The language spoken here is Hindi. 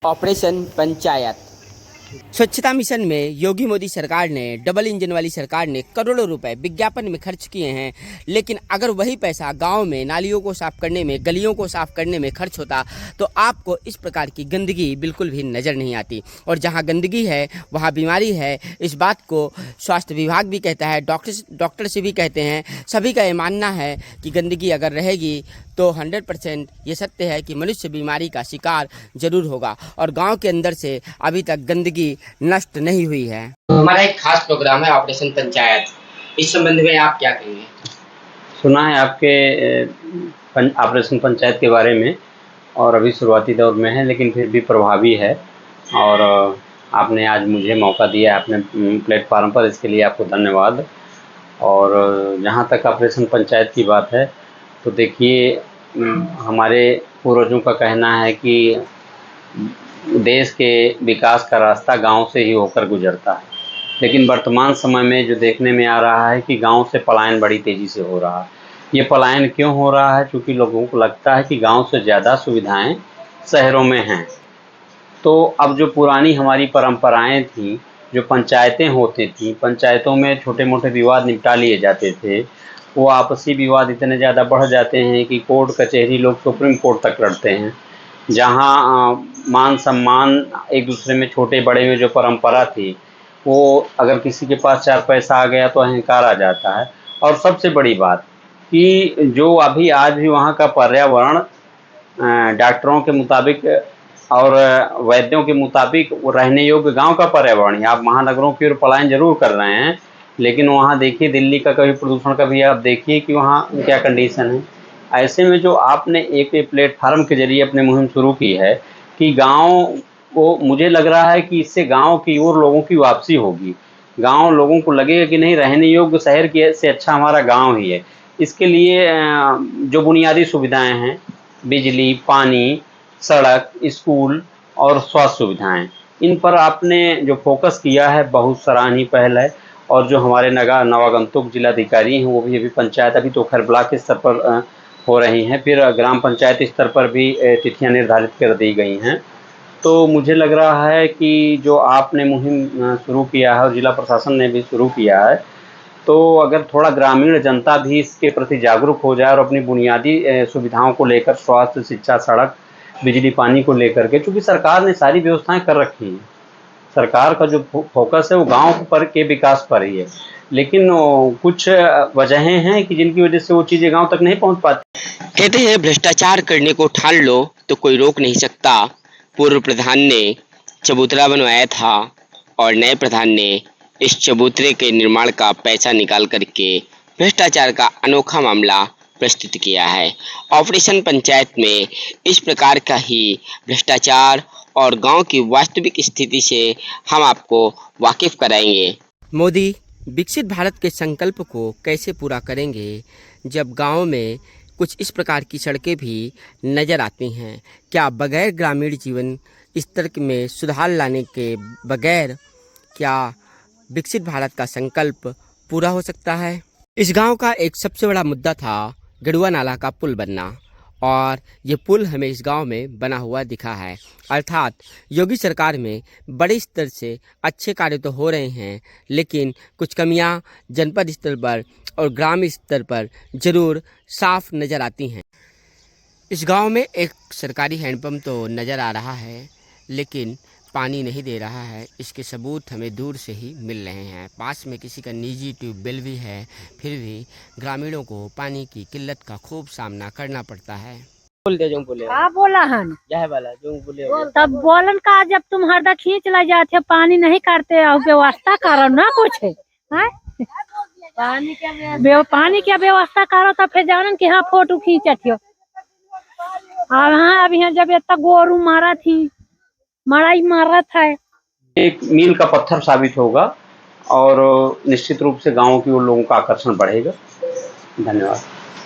ऑपरेशन पंचायत। स्वच्छता मिशन में योगी मोदी सरकार ने, डबल इंजन वाली सरकार ने करोड़ों रुपए विज्ञापन में खर्च किए हैं, लेकिन अगर वही पैसा गांव में नालियों को साफ करने में, गलियों को साफ करने में खर्च होता तो आपको इस प्रकार की गंदगी बिल्कुल भी नज़र नहीं आती। और जहां गंदगी है वहां बीमारी है, इस बात को स्वास्थ्य विभाग भी कहता है, डॉक्टर से भी कहते हैं। सभी का ये मानना है कि गंदगी अगर रहेगी तो 100% ये सत्य है कि मनुष्य बीमारी का शिकार जरूर होगा। और गांव के अंदर से अभी तक गंदगी नष्ट नहीं हुई है। हमारा एक खास प्रोग्राम है ऑपरेशन पंचायत, इस संबंध में आप क्या कहेंगे? सुना है आपके ऑपरेशन पंचायत के बारे में, और अभी शुरुआती दौर में है लेकिन फिर भी प्रभावी है। और आपने आज मुझे मौका दिया अपने प्लेटफार्म पर, इसके लिए आपको धन्यवाद। और जहाँ तक ऑपरेशन पंचायत की बात है तो देखिए, हमारे पूर्वजों का कहना है कि देश के विकास का रास्ता गांव से ही होकर गुजरता है, लेकिन वर्तमान समय में जो देखने में आ रहा है कि गांव से पलायन बड़ी तेज़ी से हो रहा है। ये पलायन क्यों हो रहा है? क्योंकि लोगों को लगता है कि गांव से ज़्यादा सुविधाएं शहरों में हैं। तो अब जो पुरानी हमारी परंपराएं थी, जो पंचायतें होती थी, पंचायतों में छोटे मोटे विवाद निपटा लिए जाते थे, वो आपसी विवाद इतने ज़्यादा बढ़ जाते हैं कि कोर्ट कचहरी, लोग सुप्रीम कोर्ट तक लड़ते हैं। जहाँ मान सम्मान एक दूसरे में, छोटे बड़े में जो परंपरा थी, वो अगर किसी के पास 4 पैसा आ गया तो अहंकार आ जाता है। और सबसे बड़ी बात कि जो अभी आज भी वहाँ का पर्यावरण डॉक्टरों के मुताबिक और वैद्यों के मुताबिक वो रहने योग्य गांव का पर्यावरण है। आप महानगरों की ओर पलायन जरूर कर रहे हैं, लेकिन वहाँ देखिए दिल्ली का कभी प्रदूषण का भी आप देखिए कि वहाँ क्या कंडीशन है। ऐसे में जो आपने एक प्लेटफार्म के जरिए अपने मुहिम शुरू की है कि गांव को, मुझे लग रहा है कि इससे गांव की ओर लोगों की वापसी होगी। गांव लोगों को लगेगा कि नहीं, रहने योग्य शहर की से अच्छा हमारा गांव ही है। इसके लिए जो बुनियादी सुविधाएं हैं, बिजली, पानी, सड़क, स्कूल और स्वास्थ्य सुविधाएं, इन पर आपने जो फोकस किया है बहुत सराहनीय पहल है। और जो हमारे नवागंतुक जिलाधिकारी हैं, वो भी अभी पंचायत, अभी तो खैर ब्लॉक स्तर पर हो रही हैं, फिर ग्राम पंचायत स्तर पर भी तिथियां निर्धारित कर दी गई हैं। तो मुझे लग रहा है कि जो आपने मुहिम शुरू किया है और जिला प्रशासन ने भी शुरू किया है, तो अगर थोड़ा ग्रामीण जनता भी इसके प्रति जागरूक हो जाए और अपनी बुनियादी सुविधाओं को लेकर, स्वास्थ्य, शिक्षा, सड़क, बिजली, पानी को लेकर के, चूँकि सरकार ने सारी व्यवस्थाएं कर रखी हैं। सरकार का जो फोकस है वो गांव पर के विकास पर ही है, लेकिन कुछ वजहें हैं कि जिनकी वजह से वो चीज़ें गांव तक नहीं पहुंच पाती। कहते हैं भ्रष्टाचार करने को ठान लो तो कोई रोक नहीं सकता। पूर्व प्रधान ने चबूतरा बनवाया था और नए प्रधान ने इस चबूतरे के निर्माण का पैसा निकाल करके भ्रष्टाचार का अनोखा मामला प्रस्तुत किया है। ऑपरेशन पंचायत में इस प्रकार का ही भ्रष्टाचार और गांव की वास्तविक स्थिति से हम आपको वाकिफ कराएंगे। मोदी विकसित भारत के संकल्प को कैसे पूरा करेंगे जब गांव में कुछ इस प्रकार की सड़कें भी नज़र आती हैं? क्या बगैर ग्रामीण जीवन स्तर में सुधार लाने के बगैर क्या विकसित भारत का संकल्प पूरा हो सकता है? इस गांव का एक सबसे बड़ा मुद्दा था गड़ुआ नाला का पुल बनना, और ये पुल हमें इस गांव में बना हुआ दिखा है। अर्थात योगी सरकार में बड़े स्तर से अच्छे कार्य तो हो रहे हैं, लेकिन कुछ कमियां जनपद स्तर पर और ग्राम स्तर पर ज़रूर साफ नज़र आती हैं। इस गांव में एक सरकारी हैंडपम्प तो नज़र आ रहा है, लेकिन पानी नहीं दे रहा है। इसके सबूत हमें दूर से ही मिल रहे हैं। पास में किसी का निजी ट्यूबवेल भी है, फिर भी ग्रामीणों को पानी की किल्लत का खूब सामना करना पड़ता है। बोलते जो बोले का बोला हन यह वाला जो बोले तब बोलन का, जब तुम हरदा खींच ला जाते पानी नहीं करते और व्यवस्था करो ना कुछ है? पानी क्या व्यवस्था करो तो फिर जानन कि हाँ फोटो खींचत हो। और हाँ अब यहाँ जब इतना गोरू मारा थी, मड़ाई मारा था, एक मील का पत्थर साबित होगा और निश्चित रूप से गाँव की ओर लोगों का आकर्षण बढ़ेगा। धन्यवाद।